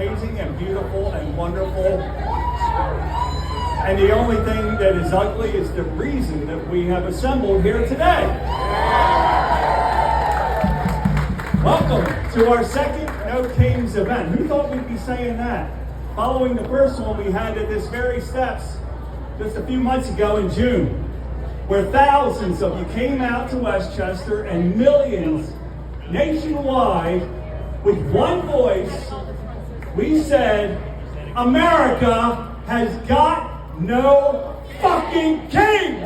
amazing and beautiful and wonderful. And the only thing that is ugly is the reason that we have assembled here today. Welcome to our second No Kings event. Who thought we'd be saying that? Following the first one we had at this very steps just a few months ago in June, where thousands of you came out to Westchester and millions nationwide with one voice, we said, America has got no fucking king!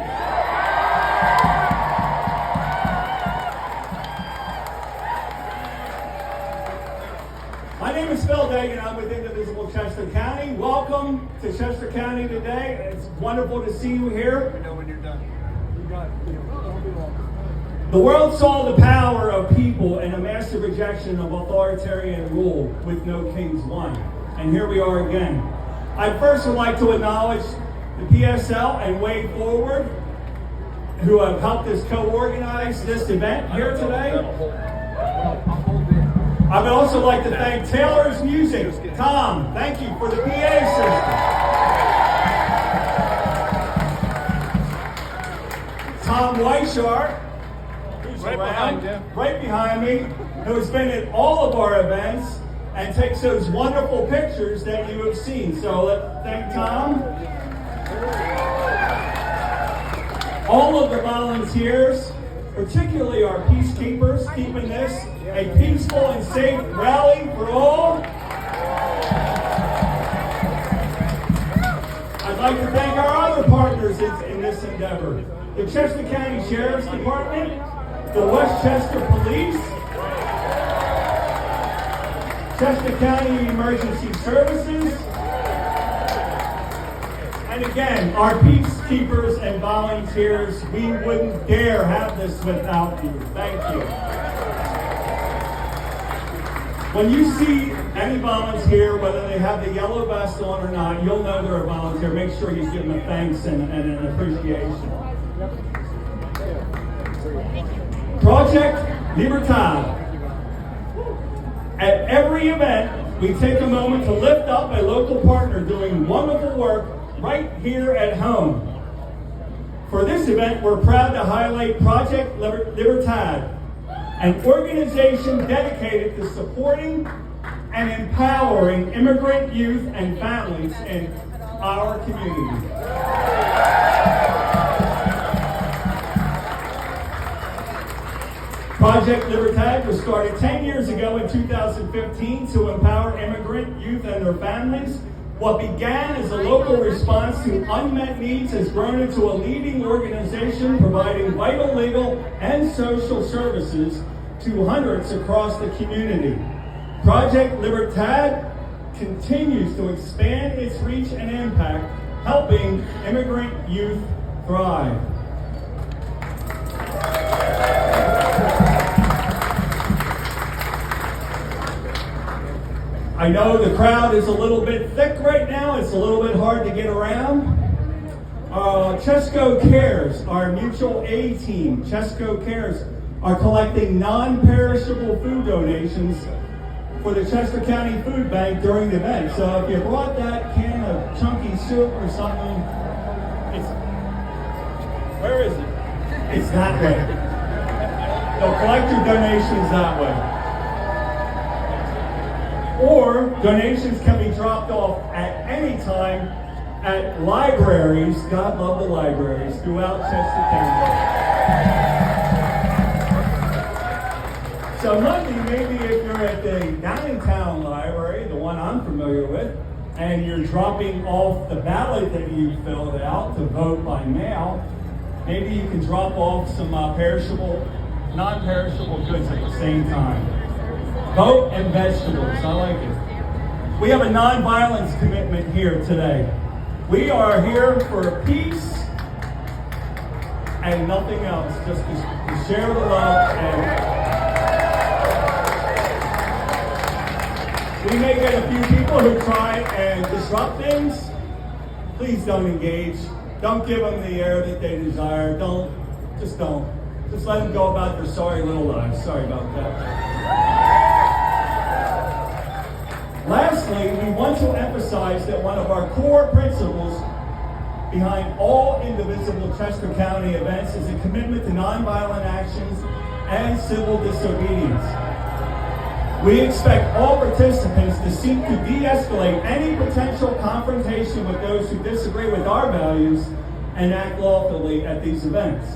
My name is Phil Dagan. I'm with Indivisible Chester County. Welcome to Chester County today. It's wonderful to see you here. Let me know when you're done. The world saw the power of people and a massive rejection of authoritarian rule with No Kings won. And here we are again. I first would like to acknowledge the PSL and Way Forward, who have helped us co-organize this event here today. I would also like to thank Taylor's Music. Tom, thank you for the PA system. Tom Weishart, who's right behind me, who's been at all of our events and takes those wonderful pictures that you have seen. So let's thank Tom. All of the volunteers, particularly our peacekeepers, keeping this a peaceful and safe rally for all. I'd like to thank our other partners in this endeavor. The Chester County Sheriff's Department, the Westchester Police, Chester County Emergency Services, and again, our peacekeepers and volunteers. We wouldn't dare have this without you. Thank you. When you see any volunteer, whether they have the yellow vest on or not, you'll know they're a volunteer. Make sure you give them a thanks and an appreciation. Project Libertad. At every event, we take a moment to lift up a local partner doing wonderful work right here at home. For this event, we're proud to highlight Project Libertad, an organization dedicated to supporting and empowering immigrant youth and families in our community. Project Libertad was started 10 years ago in 2015 to empower immigrant youth and their families. What began as a local response to unmet needs has grown into a leading organization providing vital legal and social services to hundreds across the community. Project Libertad continues to expand its reach and impact, helping immigrant youth thrive. I know the crowd is a little bit thick right now. It's a little bit hard to get around. Chesco Cares, our mutual aid team, Chesco Cares, are collecting non-perishable food donations for the Chester County Food Bank during the event. So if you brought that can of chunky soup or something, where is it? It's that way. They'll collect your donations that way. Or donations can be dropped off at any time at libraries, God love the libraries, throughout Chester County. So Monday, maybe if you're at the downtown library, the one I'm familiar with, and you're dropping off the ballot that you filled out to vote by mail, maybe you can drop off some non-perishable goods at the same time. Vote and vegetables, I like it. We have a non-violence commitment here today. We are here for peace and nothing else, just to share the love. And we may get a few people who try and disrupt things. Please don't engage. Don't give them the air that they desire. Don't. Just let them go about their sorry little lives. Sorry about that. Lastly, we want to emphasize that one of our core principles behind all indivisible Chester County events is a commitment to nonviolent actions and civil disobedience. We expect all participants to seek to de-escalate any potential confrontation with those who disagree with our values and act lawfully at these events.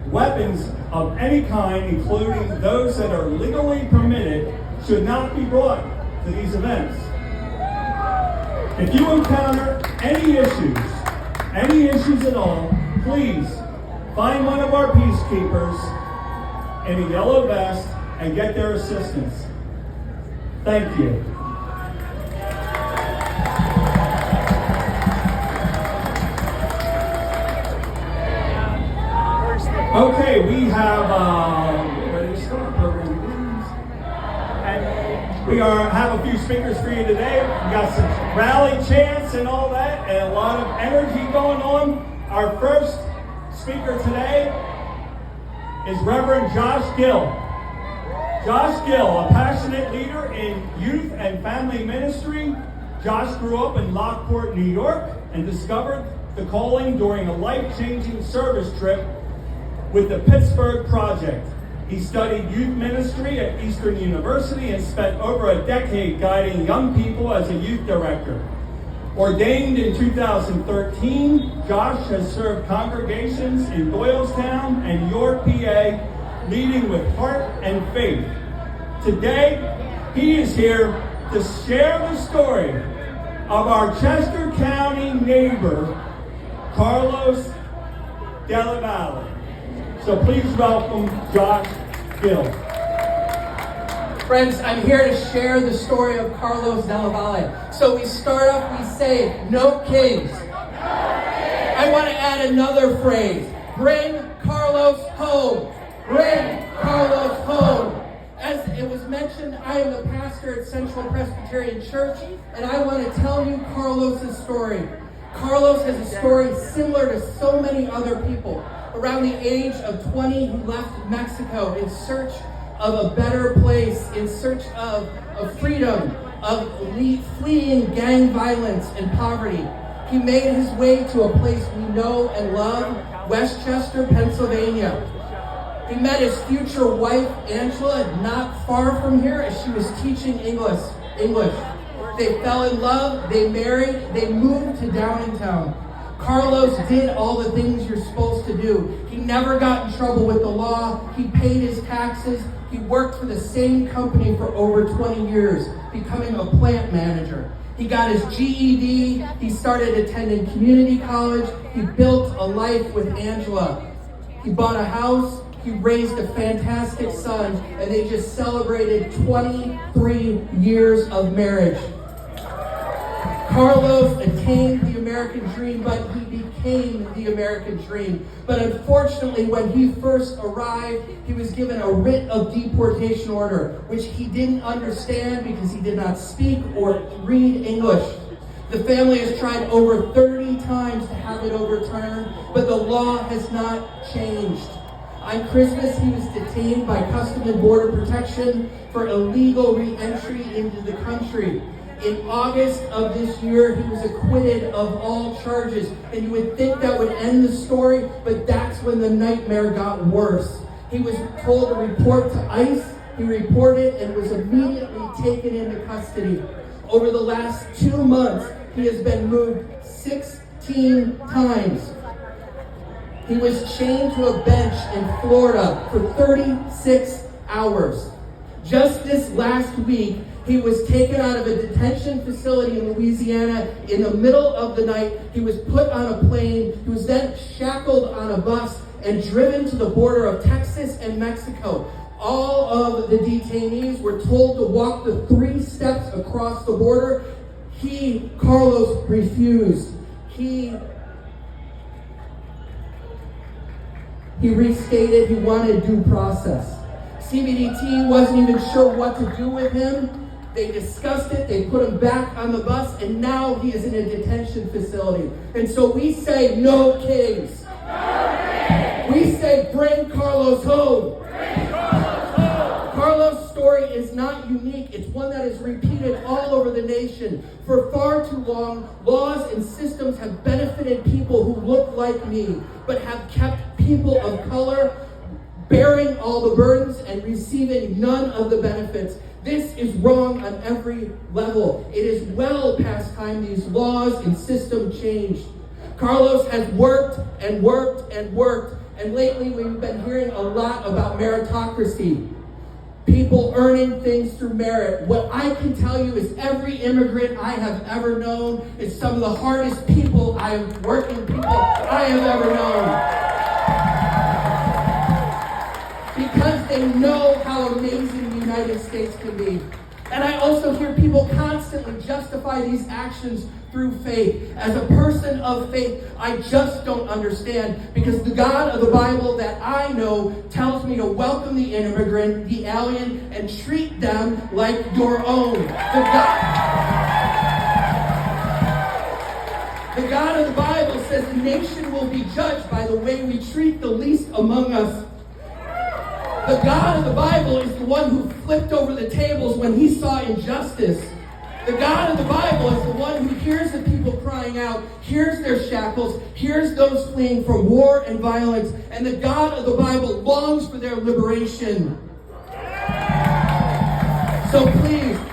Weapons of any kind, including those that are legally permitted, should not be brought to these events. If you encounter any issues at all, please find one of our peacekeepers in a yellow vest and get their assistance. Thank you. Okay, we have ready to start program. And we have a few speakers for you today. We got some rally chants and all that, and a lot of energy going on. Our first speaker today is Reverend Josh Gill. Josh Gill, a passionate leader in youth and family ministry. Josh grew up in Lockport, New York, and discovered the calling during a life-changing service trip with the Pittsburgh Project. He studied youth ministry at Eastern University and spent over a decade guiding young people as a youth director. Ordained in 2013, Josh has served congregations in Doylestown and York, PA, leading with heart and faith. Today, he is here to share the story of our Chester County neighbor, Carlos Della Valle. So please welcome Josh Gill. Friends, I'm here to share the story of Carlos Della Valle. So we start off, we say, no kings. I want to add another phrase. Bring Carlos home. Bring Carlos home. As it was mentioned, I am the pastor at Central Presbyterian Church, and I want to tell you Carlos' story. Carlos has a story similar to so many other people. Around the age of 20, he left Mexico in search of a better place, in search of freedom, of fleeing gang violence and poverty. He made his way to a place we know and love, Westchester, Pennsylvania. He met his future wife, Angela, not far from here as she was teaching English. They fell in love, they married, they moved to Downingtown. Carlos did all the things you're supposed to do. He never got in trouble with the law. He paid his taxes. He worked for the same company for over 20 years, becoming a plant manager. He got his GED. He started attending community college. He built a life with Angela. He bought a house. He raised a fantastic son, and they just celebrated 23 years of marriage. Carlos attained the American dream, but he became the American dream. But unfortunately, when he first arrived, he was given a writ of deportation order, which he didn't understand because he did not speak or read English. The family has tried over 30 times to have it overturned, but the law has not changed. On Christmas, he was detained by Customs and Border Protection for illegal re-entry into the country. In August of this year, he was acquitted of all charges. And you would think that would end the story, but that's when the nightmare got worse. He was told to report to ICE. He reported and was immediately taken into custody. Over the last 2 months, he has been moved 16 times. He was chained to a bench in Florida for 36 hours. Just this last week, he was taken out of a detention facility in Louisiana in the middle of the night. He was put on a plane. He was then shackled on a bus and driven to the border of Texas and Mexico. All of the detainees were told to walk the 3 steps across the border. Carlos, refused. He restated he wanted due process. CBDT wasn't even sure what to do with him. They discussed it, they put him back on the bus, and now he is in a detention facility. And so we say, no kings. No kings. We say, bring Carlos home. Bring Carlos home. Carlos' story is not unique. It's one that is repeated all over the nation. For far too long, laws and systems have benefited people who look like me, but have kept people of color bearing all the burdens and receiving none of the benefits. This is wrong on every level. It is well past time these laws and system changed. Carlos has worked and worked and worked, and lately we've been hearing a lot about meritocracy. People earning things through merit. What I can tell you is every immigrant I have ever known is some of the hardest people working people I have ever known. Because they know how amazing the United States can be. And I also hear people constantly justify these actions through faith. As a person of faith, I just don't understand, because the God of the Bible that I know tells me to welcome the immigrant, the alien, and treat them like your own. The God of the Bible says the nation will be judged by the way we treat the least among us. The God of the Bible is the one who flipped over the tables when he saw injustice. The God of the Bible is the one who hears the people crying out, hears their shackles, hears those fleeing from war and violence, and the God of the Bible longs for their liberation. So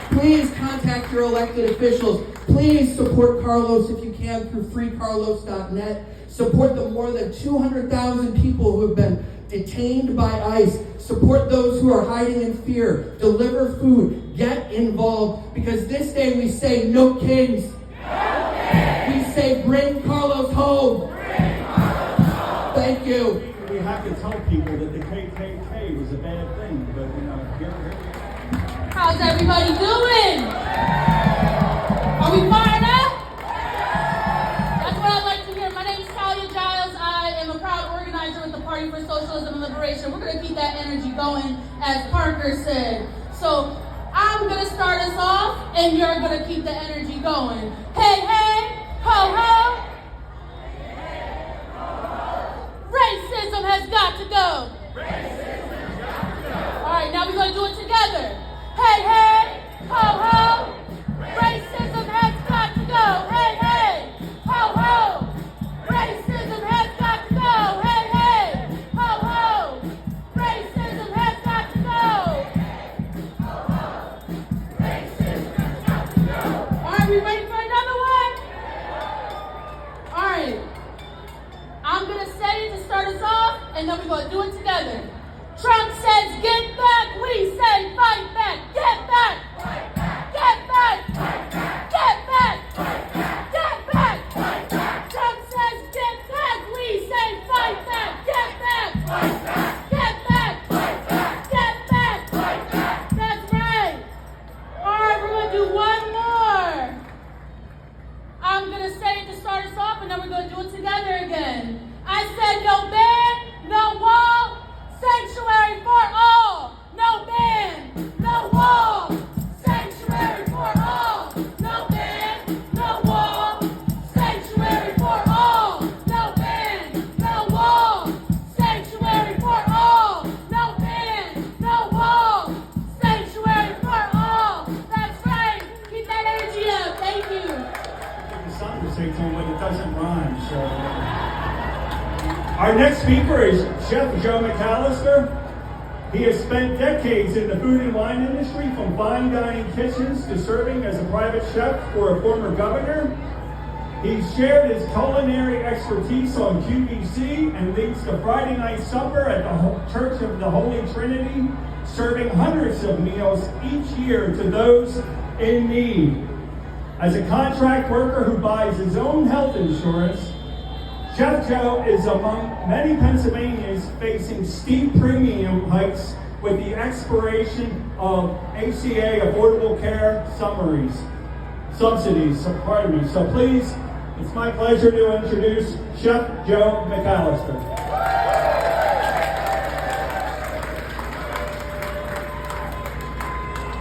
please contact your elected officials. Please support Carlos if you can through freecarlos.net. Support the more than 200,000 people who have been detained by ICE. Support those who are hiding in fear. Deliver food. Get involved. Because this day we say no kings. No kings. We say bring Carlos home. Bring Carlos home. Thank you. We have to tell people that the KKK was a bad thing, but here we are. How's everybody doing? Are we fired up? That's what I'd like to hear. My name is Talia Giles. I am a proud organizer with the Party for Socialism and Liberation. We're going to keep that energy going, as Parker said. So I'm going to start us off, and you're going to keep the energy going. Hey, hey, ho, ho. Racism has got to go. All right, now we're going to do it together. Hey, hey, ho, ho. Racism has got to go. Hey, hey, ho, ho. Racism has got to go. Hey, hey, ho, ho. Racism has got to go. Racism has got to go. All right, we ready for another one? All right. I'm going to say it to start us off, and then we're going to do it together. Trump says, get back. We say, fight back. Get back. Fight back. Get back. Fight back. Get back. Fight back. Get back. Fight back. Trump says, get back. We say, fight back. Get back. Fight back. Get back. Fight back. Get back. Fight back. That's right. All right, we're going to do one more. I'm going to say it to start us off, and then we're going to do it together again. I said, no ban, no wall. Sanctuary for all, no ban, no wall. Sanctuary for all, no ban, no wall. Sanctuary for all, no ban, no wall. Sanctuary for all, no ban, no wall. Sanctuary for all. That's right. Keep that energy up. Thank you. There's something to say to him, but it doesn't rhyme, so. Our next speaker is Chef Joe McAllister. He has spent decades in the food and wine industry, from fine dining kitchens to serving as a private chef for a former governor. He's shared his culinary expertise on QVC and leads the Friday night supper at the Church of the Holy Trinity, serving hundreds of meals each year to those in need. As a contract worker who buys his own health insurance, Chef Joe is among many Pennsylvanians facing steep premium hikes with the expiration of ACA Affordable Care subsidies. So please, it's my pleasure to introduce Chef Joe McAllister.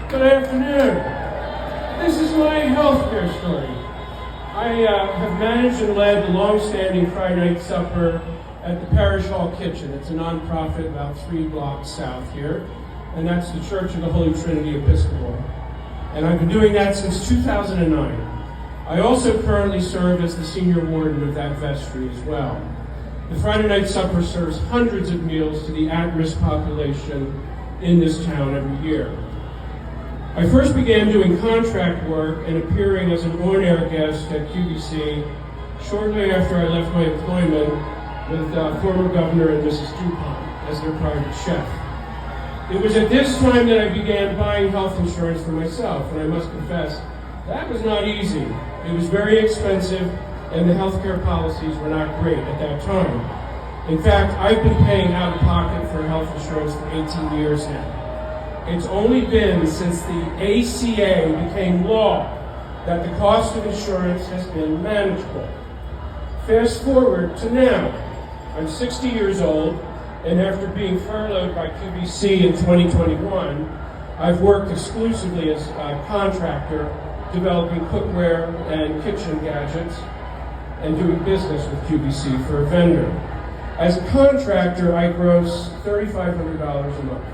Good afternoon. This is my healthcare story. I have managed and led the long-standing Friday night supper at the Parish Hall Kitchen. It's a nonprofit about 3 blocks south here. and that's the Church of the Holy Trinity Episcopal. And I've been doing that since 2009. I also currently serve as the senior warden of that vestry as well. The Friday night supper serves hundreds of meals to the at-risk population in this town every year. I first began doing contract work and appearing as an on-air guest at QVC shortly after I left my employment with former Governor and Mrs. DuPont as their private chef. It was at this time that I began buying health insurance for myself, and I must confess, that was not easy. It was very expensive, and the healthcare policies were not great at that time. In fact, I've been paying out of pocket for health insurance for 18 years now. It's only been since the ACA became law that the cost of insurance has been manageable. Fast forward to now. I'm 60 years old, and after being furloughed by QVC in 2021, I've worked exclusively as a contractor, developing cookware and kitchen gadgets, and doing business with QVC for a vendor. As a contractor, I gross $3,500 a month.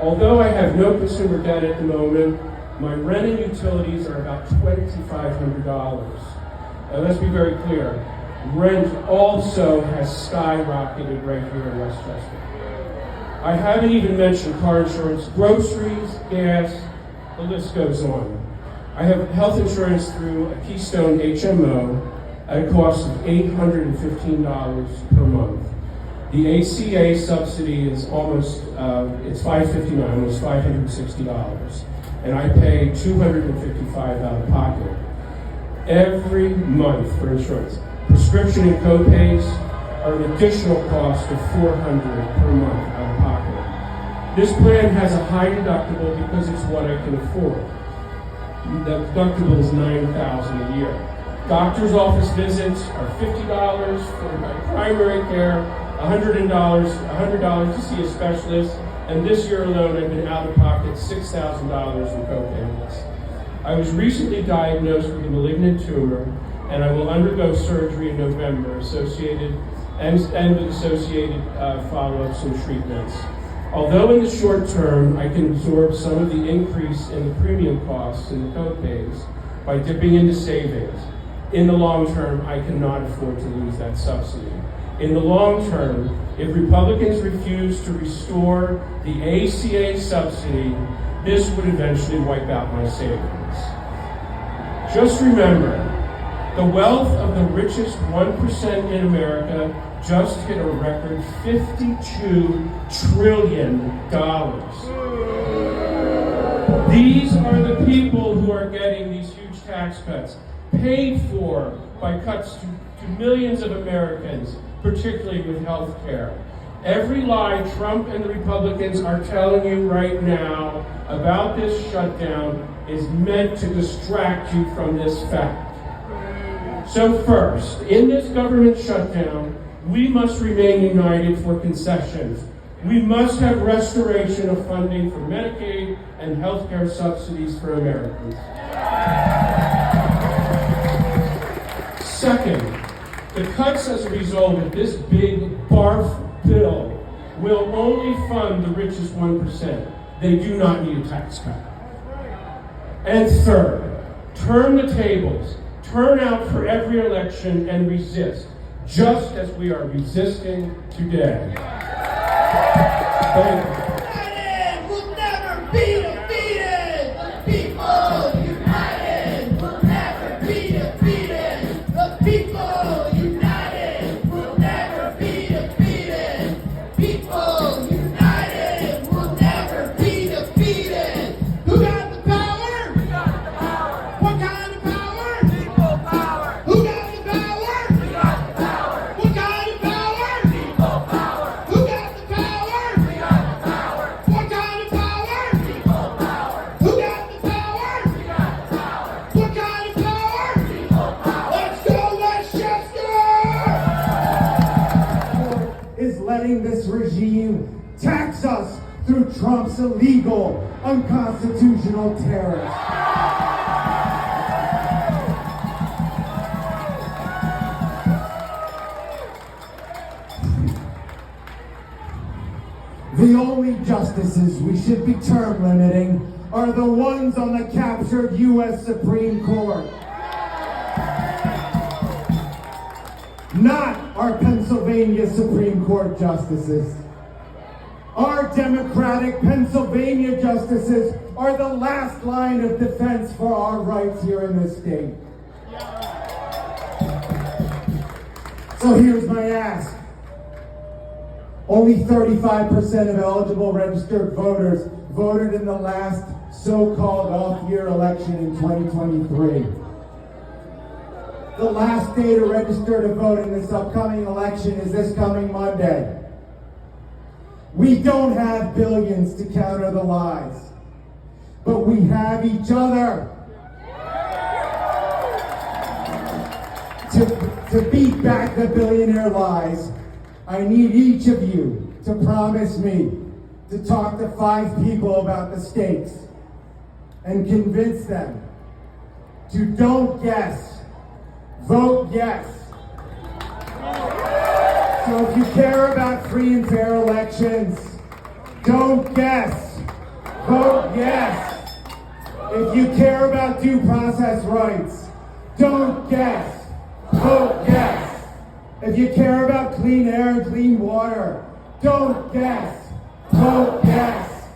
Although I have no consumer debt at the moment, my rent and utilities are about $2,500. Now let's be very clear. Rent also has skyrocketed right here in Westchester. I haven't even mentioned car insurance, groceries, gas, the list goes on. I have health insurance through a Keystone HMO at a cost of $815 per month. The ACA subsidy is almost, it's $559, almost $560. And I pay $255 out of pocket every month for insurance. Prescription and co-pays are an additional cost of $400 per month out of pocket. This plan has a high deductible because it's what I can afford. The deductible is $9,000 a year. Doctor's office visits are $50 for my primary care, $100 to see a specialist, and this year alone I've been out of pocket $6,000 in co-payments. I was recently diagnosed with a malignant tumor, and I will undergo surgery in November associated with associated follow-ups and treatments. Although in the short term I can absorb some of the increase in the premium costs and the co-pays by dipping into savings, in the long term I cannot afford to lose that subsidy. In the long term, if Republicans refuse to restore the ACA subsidy, this would eventually wipe out my savings. Just remember, the wealth of the richest 1% in America just hit a record $52 trillion. These are the people who are getting these huge tax cuts, paid for by cuts to millions of Americans, particularly with health care. Every lie Trump and the Republicans are telling you right now about this shutdown is meant to distract you from this fact. So first, in this government shutdown, we must remain united for concessions. We must have restoration of funding for Medicaid and health care subsidies for Americans. Second, the cuts as a result of this big barf bill will only fund the richest 1%. They do not need a tax cut. And third, turn the tables. Turn out for every election and resist, just as we are resisting today. Thank you. United will never be defeated. The people united will never be defeated. The people united will never be defeated. People united will never be defeated. Who got the power? We got the power. What kind of power? People power. Who got the power? We got the power. What kind of power? People power. Who got the power? We got the power. What kind of power? People power. Who got the power? We got the power. What kind of power? People power. Let's go, Westchester! Is letting this regime tax us through Trump's illegal, unconstitutional tariffs. The only justices we should be term limiting are the ones on the captured U.S. Supreme Court. Not our Pennsylvania Supreme Court justices. Our Democratic Pennsylvania justices are the last line of defense for our rights here in this state. So here's my ask. Only 35% of eligible registered voters voted in the last so-called off-year election in 2023. The last day to register to vote in this upcoming election is this coming Monday. We don't have billions to counter the lies, but we have each other to beat back the billionaire lies. I need each of you to promise me to talk to 5 people about the stakes and convince them to don't guess, vote yes. So if you care about free and fair elections, don't guess, vote yes. If you care about due process rights, don't guess, vote yes. If you care about clean air and clean water, don't guess, vote yes.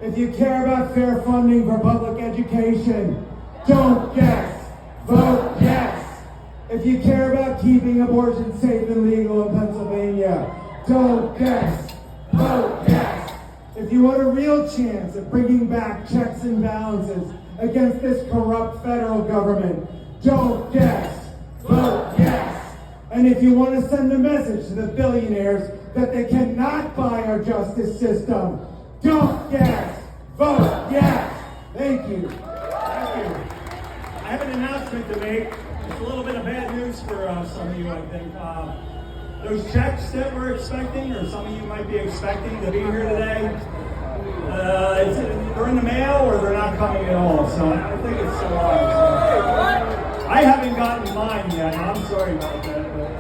If you care about fair funding for public education, don't guess, vote yes. If you care about keeping abortion safe and legal in Pennsylvania, don't guess, vote yes. If you want a real chance of bringing back checks and balances against this corrupt federal government, don't guess, vote yes. And if you want to send a message to the billionaires that they cannot buy our justice system, don't guess, vote yes. Thank you. Thank you. I have an announcement to make. It's a little bit of bad news for some of you, I think. Those checks that we're expecting, or some of you might be expecting to be here today, they're in the mail or they're not coming at all. So I think it's so odd. I haven't gotten mine yet. I'm sorry about that. But,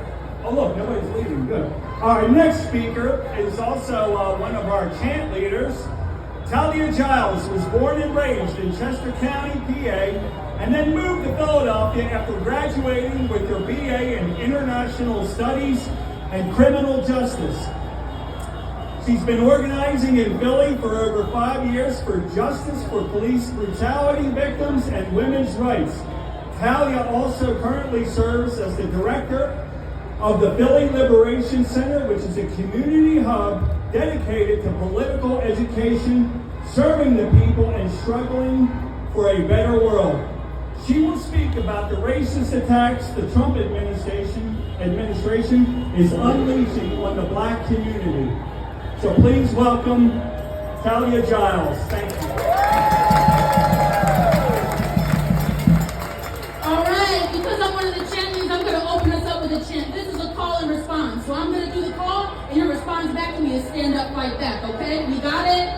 oh, look, nobody's leaving. Good. Our next speaker is also one of our chant leaders. Talia Giles was born and raised in Chester County, PA, and then moved to Philadelphia after graduating with her BA in International Studies and Criminal Justice. She's been organizing in Philly for over 5 years for justice for police brutality victims and women's rights. Talia also currently serves as the director of the Philly Liberation Center, which is a community hub dedicated to political education, serving the people and struggling for a better world. She will speak about the racist attacks the Trump administration is unleashing on the black community. So please welcome Talia Giles. Thank you. All right, because I'm one of the chant leaders, I'm going to open us up with a chant. This is a call and response. So I'm going to do the call, and your response back to me is stand up like that, okay? We got it?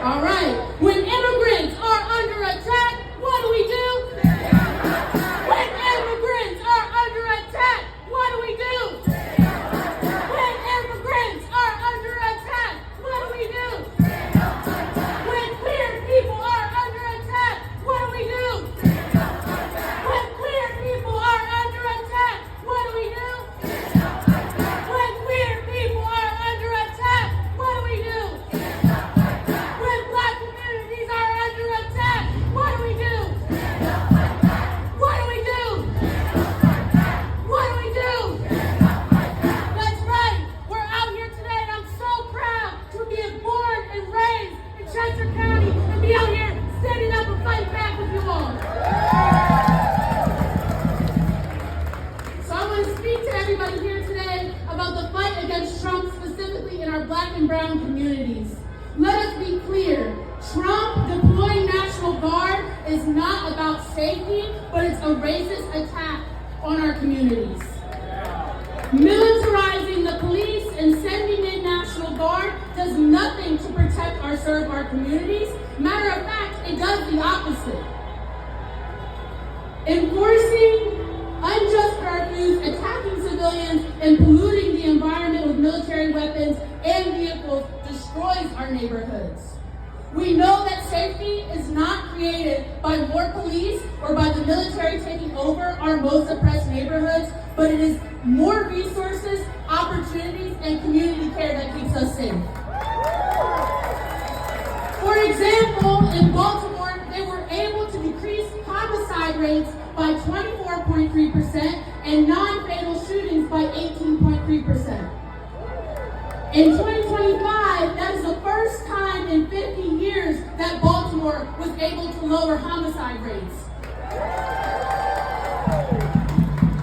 All right. When immigrants are under attack, what do we do? When immigrants are under attack, what do we do? When immigrants are under attack, what do we do? When queer people are under attack, what do we do? When queer people are under attack, what do we do? When queer people are under attack, what do we do? When black communities are under attack, what do we do? What do we do? What do we do? That's right. We're out here today, and I'm so proud to be born and raised in Chester County and be out here standing up and fighting back with you all. So I want to speak to everybody here today about the fight against Trump, specifically in our black and brown communities. Let us be clear. Trump deploying National Guard is not about safety, but it's a racist attack on our communities. Militarizing the police and sending in National Guard does nothing to protect or serve our communities. Matter of fact, it does the opposite. Enforcing unjust curfews, attacking civilians, and polluting the environment with military weapons and vehicles destroys our neighborhoods. We know that safety is not created by more police or by the military taking over our most oppressed neighborhoods, but it is more resources, opportunities, and community care that keeps us safe. For example, in Baltimore, they were able to decrease homicide rates by 24.3% and non-fatal shootings by 18.3%. In 2025, that is the first time in 50 years that Baltimore was able to lower homicide rates.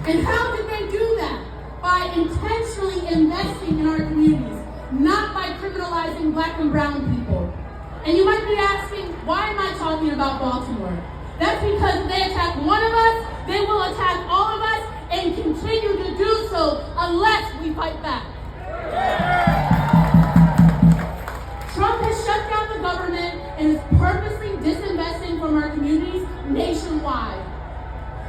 And how did they do that? By intentionally investing in our communities, not by criminalizing Black and brown people. And you might be asking, why am I talking about Baltimore? That's because if they attack one of us, they will attack all of us and continue to do so unless we fight back. Trump has shut down the government and is purposely disinvesting from our communities nationwide.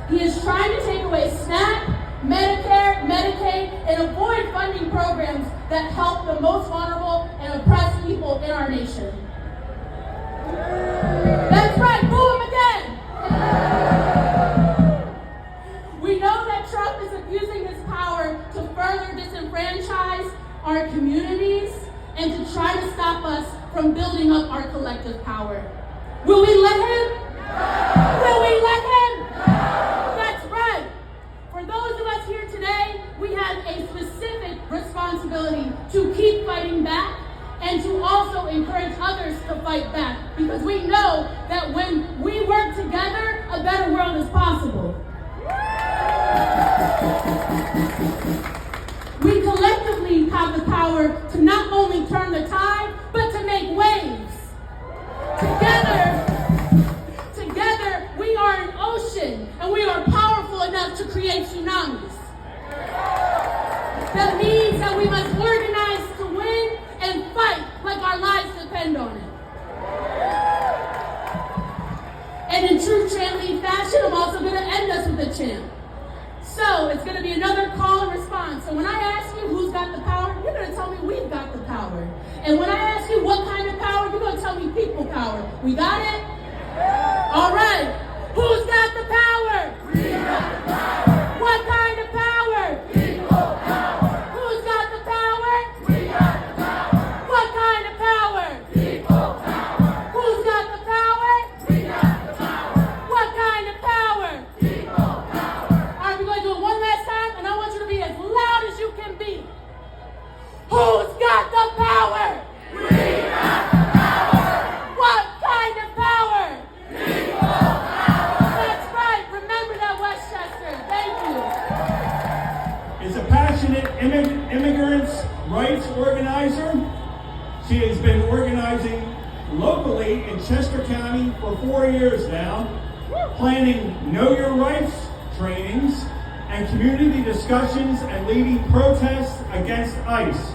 He is trying to take away SNAP, Medicare, Medicaid, and avoid funding programs that help the most vulnerable and oppressed people in our nation. That's right, boo him again! We know that Trump is abusing his power to further disenfranchise our communities and to try to stop us from building up our collective power. Will we let him? Will we let him? That's right. For those of us here today, we have a specific responsibility to keep fighting back and to also encourage others to fight back, because we know that when we work together, a better world is possible. We collectively have the power to not only turn the tide, but to make waves. Together, we are an ocean, and we are powerful enough to create tsunamis. That means that we must organize to win and fight like our lives depend on it. And in true Chant Lee fashion, I'm also going to end us with a chant. So it's going to be another call and response. So when I ask you who's got the power, you're going to tell me we've got the power. And when I ask you what kind of power, you're going to tell me people power. We got it? All right. Who's got the power? We got the power. What kind of power? People power. Who's got the power? We got the power. What kind of power? People power. Who's got the power? We got the power. What kind of power? People power. All right, we're going to do it one last time, and I want you to be as loud as you can be. Who's got the power? We got the power. What kind of power? People power. That's right. Remember that, Westchester. Thank you. Is a passionate immigrants' rights organizer. She has been organizing locally in Chester County for 4 years now, planning Know Your Rights trainings and community discussions and leading protests against ICE.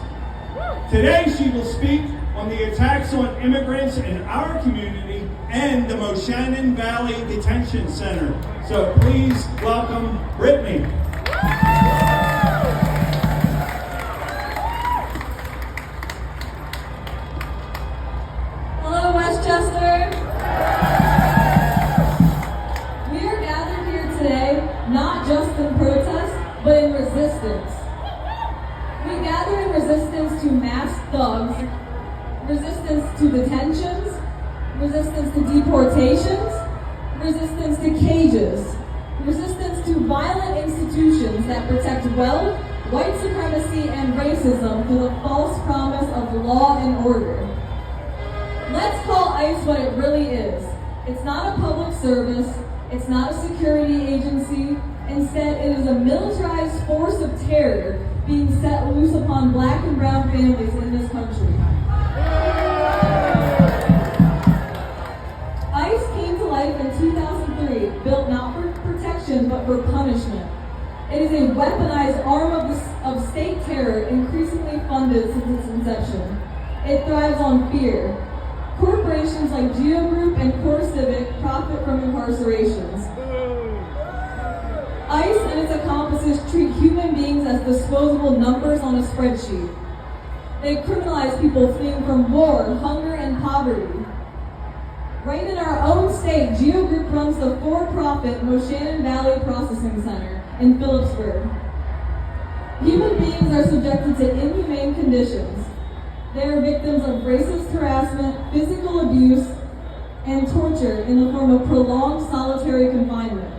Today she will speak on the attacks on immigrants in our community and the Moshannon Valley Detention Center. So please welcome Brittany. Hello, Westchester. We are gathered here today not just in protest, but in resistance. We gather in resistance to masked thugs, resistance to detentions, resistance to deportations, resistance to cages, resistance to violent institutions that protect wealth, white supremacy, and racism through the false promise of law and order. Let's call ICE what it really is. It's not a public service, it's not a security agency. Instead, it is a militarized force of terror being set loose upon Black and brown families in this country. ICE came to life in 2003, built not for protection, but for punishment. It is a weaponized arm of state terror increasingly funded since its inception. It thrives on fear. Corporations like Geo Group and CoreCivic profit from incarcerations. ICE and its accomplices treat human beings as disposable numbers on a spreadsheet. They criminalize people fleeing from war, hunger, and poverty. Right in our own state, Geo Group runs the for-profit Moshannon Valley Processing Center in Phillipsburg. Human beings are subjected to inhumane conditions. They are victims of racist harassment, physical abuse, and torture in the form of prolonged solitary confinement.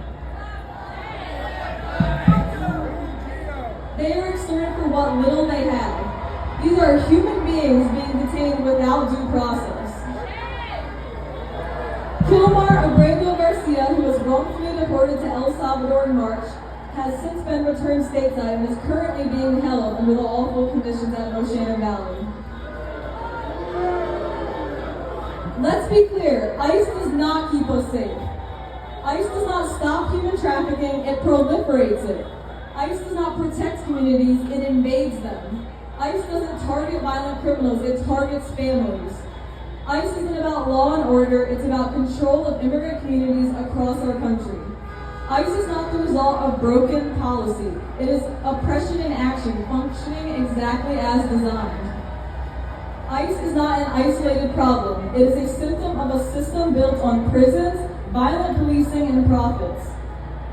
They are extorted for what little they have. These are human beings being detained without due process. Kilmar Abrego Garcia, who was wrongfully deported to El Salvador in March, has since been returned stateside and is currently being held under the awful conditions at Moshannon Valley. Let's be clear, ICE does not keep us safe. ICE does not stop human trafficking, it proliferates it. ICE does not protect communities, it invades them. ICE doesn't target violent criminals, it targets families. ICE isn't about law and order, it's about control of immigrant communities across our country. ICE is not the result of broken policy. It is oppression in action, functioning exactly as designed. ICE is not an isolated problem. It is a symptom of a system built on prisons, violent policing, and profits.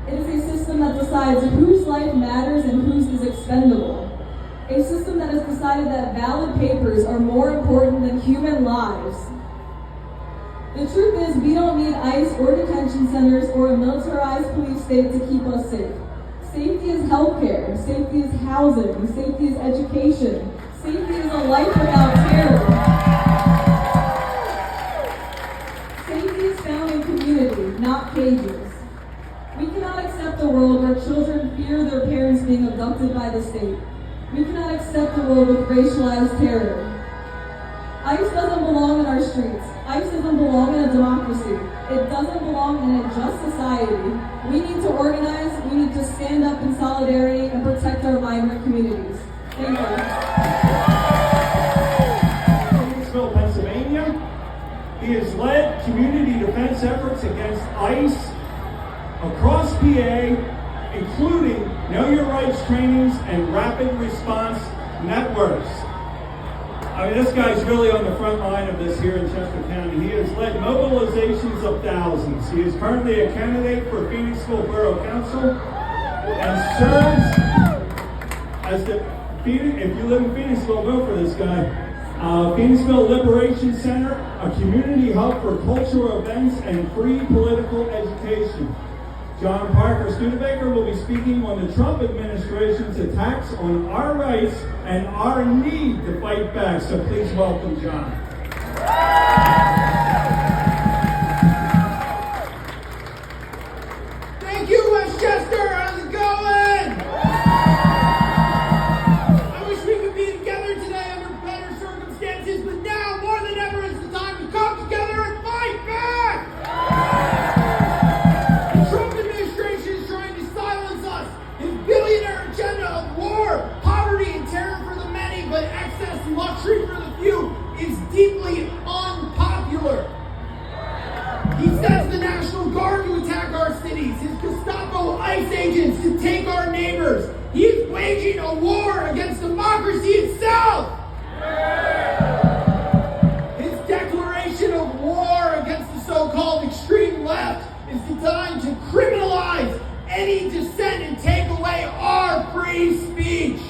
It is a system that decides whose life matters and whose is expendable. A system that has decided that valid papers are more important than human lives. The truth is, we don't need ICE or detention centers or a militarized police state to keep us safe. Safety is healthcare, safety is housing, safety is education, safety is a life without terror. Safety is found in community, not cages. We cannot accept a world where children fear their parents being abducted by the state. We cannot accept a world with racialized terror. ICE doesn't belong in our streets. ICE doesn't belong in a democracy. It doesn't belong in a just society. We need to organize, we need to stand up in solidarity and protect our vibrant communities. Thank you. Phoenixville, Pennsylvania. He has led community defense efforts against ICE across PA, including Know Your Rights trainings and rapid response networks. I mean, this guy's really on the front line of this here in Chester County. He has led mobilizations of thousands. He is currently a candidate for Phoenixville Borough Council and serves as the, if you live in Phoenixville, vote for this guy. Phoenixville Liberation Center, a community hub for cultural events and free political education. John Parker Studebaker will be speaking on the Trump administration's attacks on our rights and our need to fight back. So please welcome John. Thank you, Westchester. How's it going? I wish we could be together today under better circumstances, but now more than ever is the time to come together and fight back. Billionaire agenda of war, poverty, and terror for the many, but excess luxury for the few is deeply unpopular. He sends the National Guard to attack our cities, his Gestapo ICE agents to take our neighbors. He is waging a war against democracy itself. His declaration of war against the so-called extreme left is designed to criminalize any dissent and take away our free speech.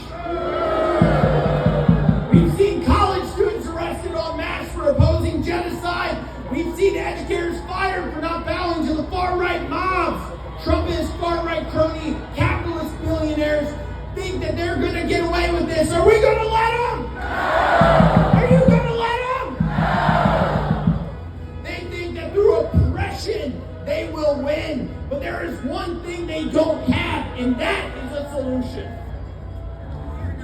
We've seen college students arrested en masse for opposing genocide. We've seen educators fired for not bowing to the far-right mobs. Trumpist, far-right crony, capitalist billionaires think that they're going to get away with this. Are we going to let them? Are you going to let them? They think that through oppression, they will win. But there is one thing they don't have, and that is a solution.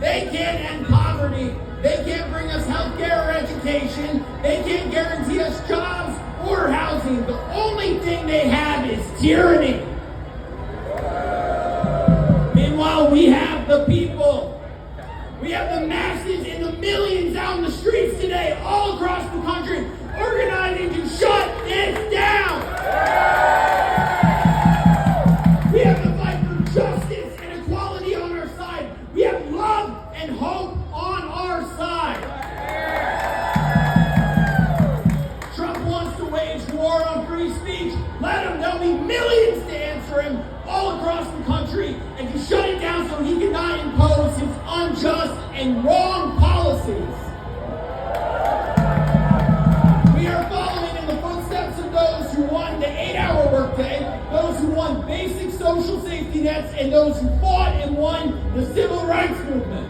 They can't end poverty. They can't bring us health care or education. They can't guarantee us jobs or housing. The only thing they have is tyranny. Meanwhile, we have the people. We have the masses and the millions out in the streets today, all across the country, organizing to shut this down. We have to fight for justice and equality on our side. We have love and hope on our our side. Trump wants to wage war on free speech. Let him. There'll be millions to answer him all across the country and to shut it down so he cannot impose his unjust and wrong policies. We are following in the footsteps of those who won the 8-hour workday, those who won basic social safety nets, and those who fought and won the civil rights movement.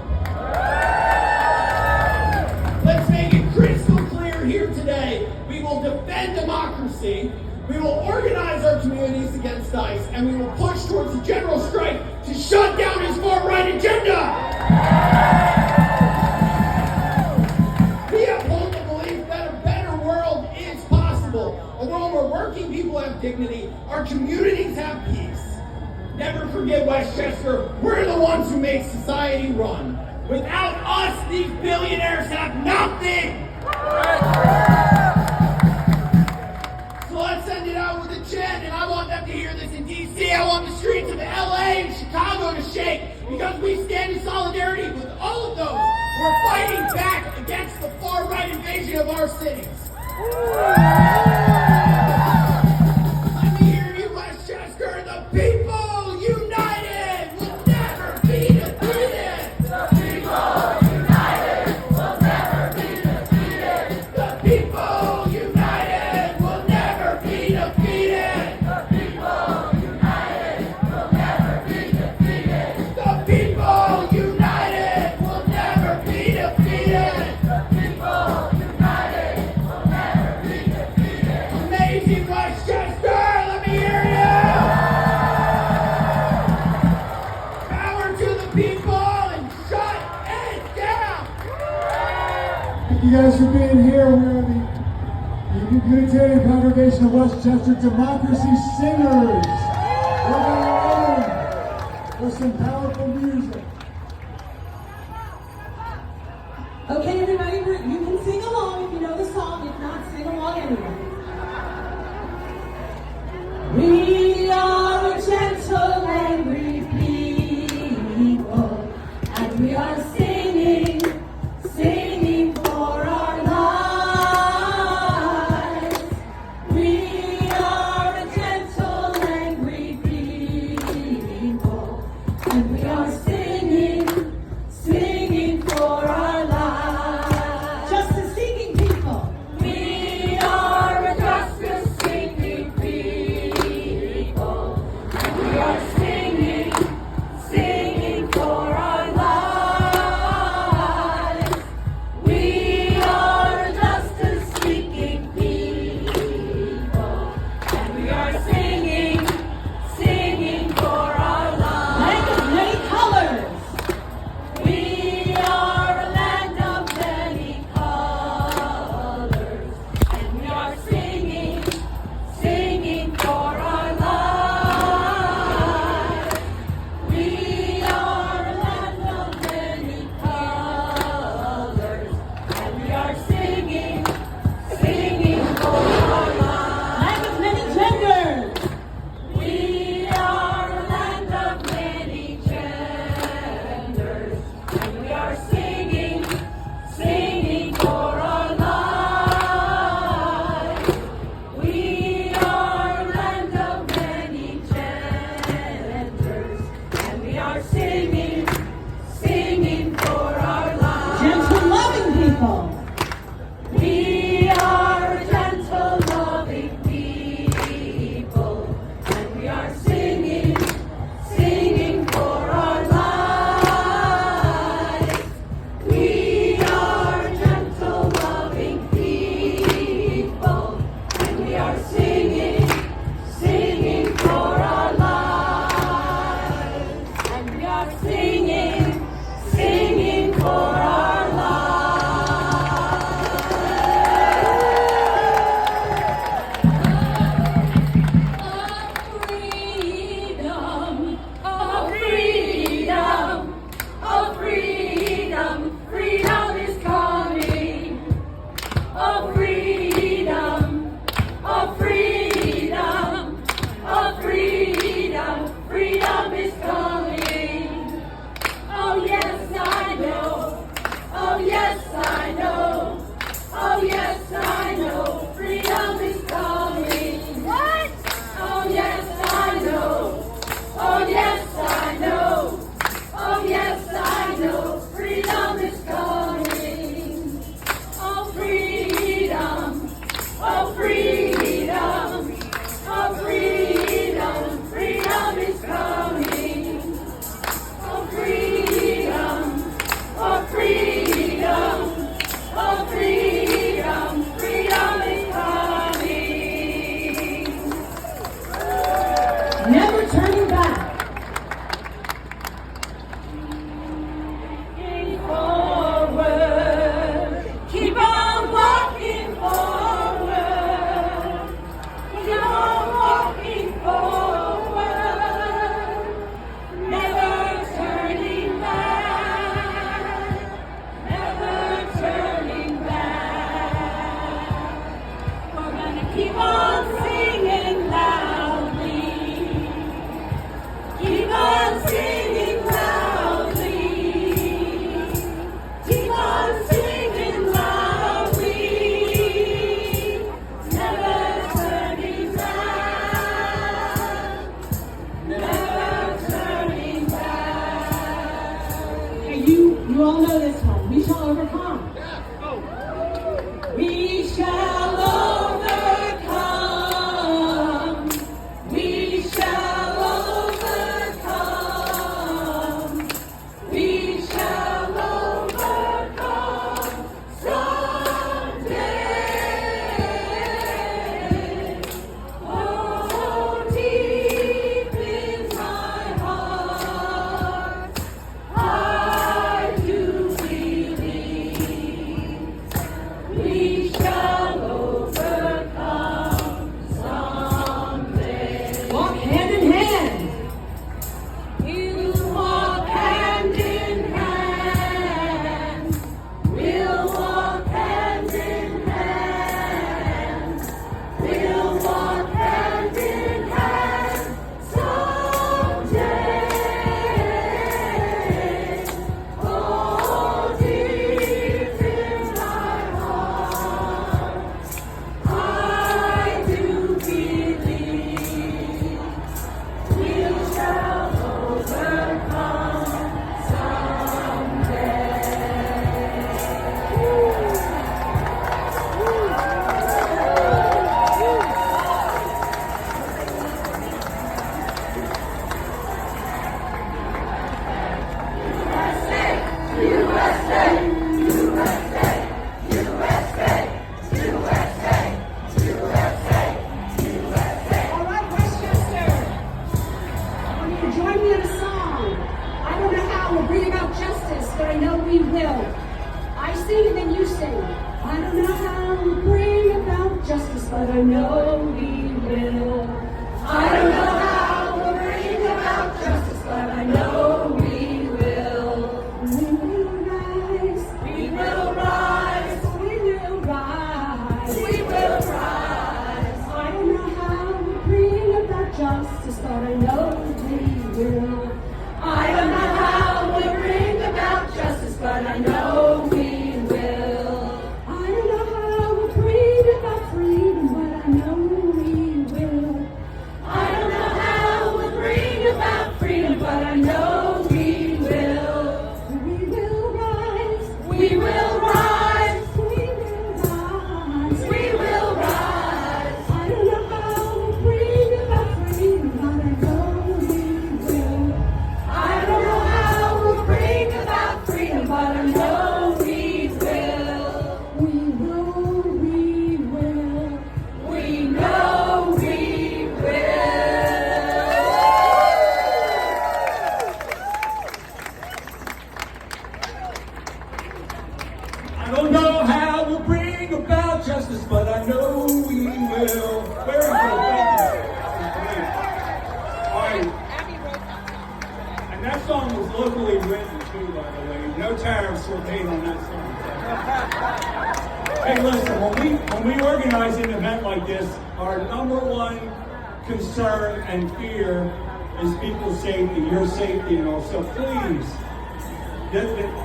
Let's make it crystal clear here today. We will defend democracy. We will organize our communities against ICE, and we will push towards a general strike to shut down his far-right agenda. We uphold the belief that a better world is possible, a world where working people have dignity, our communities have peace. Never forget Westchester, we're the ones who make society run. Without us, these billionaires have nothing. So let's send it out with a chant, and I want them to hear this in D.C. I want the streets of L.A. and Chicago to shake, because we stand in solidarity with all of those who are fighting back against the far-right invasion of our cities. Let me hear you, Westchester. The people united will never be defeated. The people united will never be defeated. The people united will never be defeated. The people united will never be defeated. The people united will never be defeated. The people united will never be defeated. Amazing Westchester, let me hear you. Power to the people and shut it down. Thank you guys for being here. We're the Unitarian Congregation of Westchester Democracy Singers. We're going on with some powerful music. Okay, everybody, you can sing along if you know the song. If not, sing along anyway. We are a gentle, angry people, and we are singing, singing for our lives. We are a gentle, angry people, and we are singing, singing for our lives. Justice-seeking people. We are a justice-seeking people, and we are singing, singing for our lives. We are a justice-seeking people, and we are singing, singing for our lives. Many colors. We are a You all know this one. We shall overcome. We shall overcome. We shall overcome. We shall overcome someday. Oh, deep in my heart, I do believe we shall overcome someday. Walk hand in hand. We'll walk hand in hand. We'll walk hand in hand. We'll walk hand in hand someday. Oh, deep in my heart, I do believe we shall overcome someday. All right, Westchester. I want you to join me in a song. I don't know how we'll bring about justice, but I know we will. I sing and then you sing. I don't know how we'll bring about justice, but I know we will. I don't know how we'll bring about justice, but I know we will. We will rise. We will rise. We will rise. We will rise. I don't know how we'll bring about justice, but I know we will. I don't know how we'll bring about justice, but I know we will. I don't know how we'll bring about freedom, but I know we will. I don't know how we'll bring about freedom, but I know we will. We will rise. We will rise. We will rise. We will rise. I don't know how we'll bring about freedom, but I know we will. I don't know how we'll bring about freedom, but I know we will. We know we will. We know we will. I don't know how we'll bring about justice, but I know we will. Very good. Thank you. All right. And that song was locally written too, by the way. No tariffs were paid on that song. Hey, listen, when we organize an event like this, our number one concern and fear is people's safety, your safety and all. So please,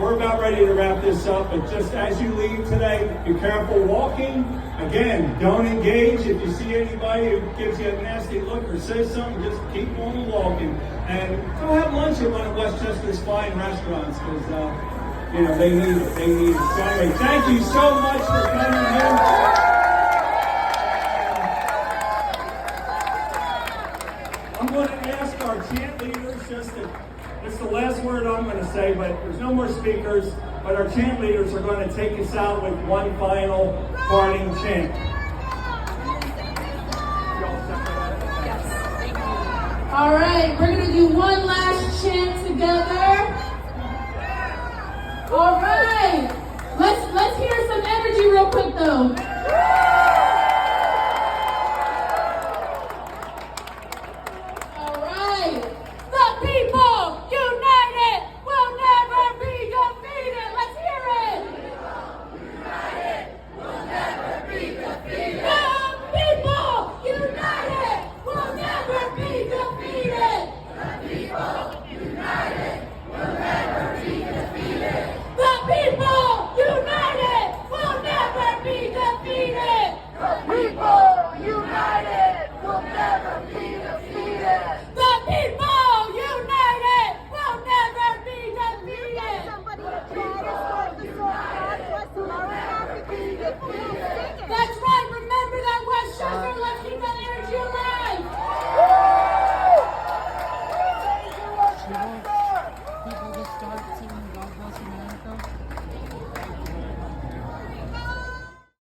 we're about ready to wrap this up, but just as you leave today, be careful walking. Again, don't engage. If you see anybody who gives you a nasty look or says something, just keep on walking. And go have lunch at one of Westchester's fine restaurants, because they need it. They need it. So anyway, thank you so much for coming here. I'm going to ask our chant leaders it's the last word I'm going to say, but there's no more speakers, but our chant leaders are going to take us out with one final parting chant. All right, we're gonna do one last chant together. All right, let's hear some energy real quick though.